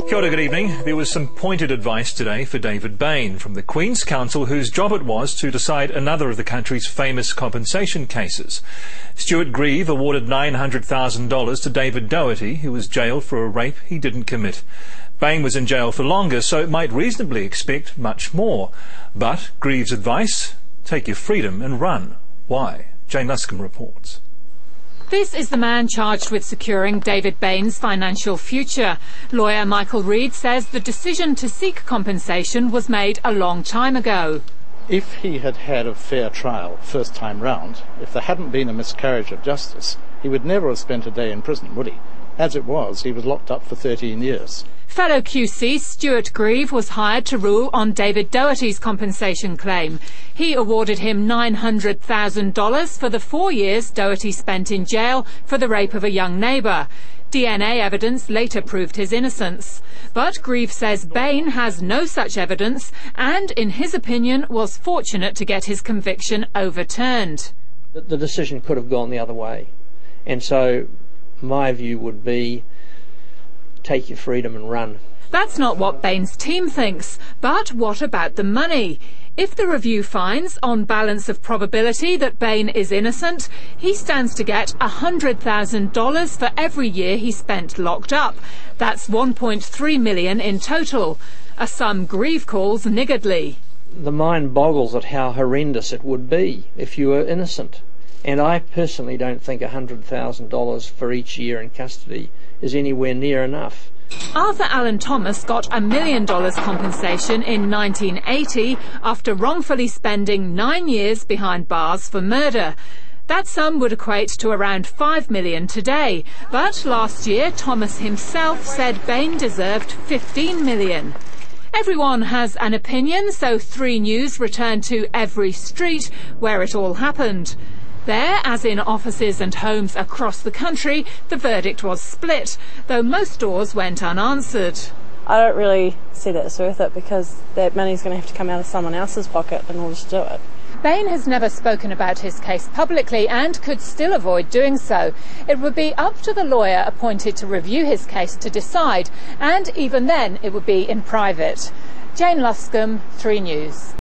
Kia ora, good evening. There was some pointed advice today for David Bain from the Queens Counsel, whose job it was to decide another of the country's famous compensation cases. Stuart Grieve awarded $900,000 to David Dougherty, who was jailed for a rape he didn't commit. Bain was in jail for longer, so might reasonably expect much more. But Grieves' advice? Take your freedom and run. Why? Jane Luscombe reports. This is the man charged with securing David Bain's financial future. Lawyer Michael Reid says the decision to seek compensation was made a long time ago. If he had had a fair trial first time round, if there hadn't been a miscarriage of justice, he would never have spent a day in prison, would he? As it was, he was locked up for 13 years. Fellow QC Stuart Grieve was hired to rule on David Dougherty's compensation claim. He awarded him $900,000 for the 4 years Dougherty spent in jail for the rape of a young neighbour. DNA evidence later proved his innocence. But Grieve says Bain has no such evidence and, in his opinion, was fortunate to get his conviction overturned. The decision could have gone the other way. And so my view would be take your freedom and run. That's not what Bain's team thinks. But what about the money? If the review finds, on balance of probability, that Bain is innocent, he stands to get $100,000 for every year he spent locked up. That's $1.3 million in total, a sum Grieve calls niggardly. The mind boggles at how horrendous it would be if you were innocent. And I personally don't think $100,000 for each year in custody is anywhere near enough. Arthur Allen Thomas got $1 million compensation in 1980 after wrongfully spending 9 years behind bars for murder. That sum would equate to around $5 million today. But last year, Thomas himself said Bain deserved $15 million. Everyone has an opinion, so 3 News returned to every street where it all happened. There, as in offices and homes across the country, the verdict was split, though most doors went unanswered. I don't really see that it's worth it because that money's going to have to come out of someone else's pocket in order to do it. Bain has never spoken about his case publicly and could still avoid doing so. It would be up to the lawyer appointed to review his case to decide, and even then it would be in private. Jane Luscombe, 3 News.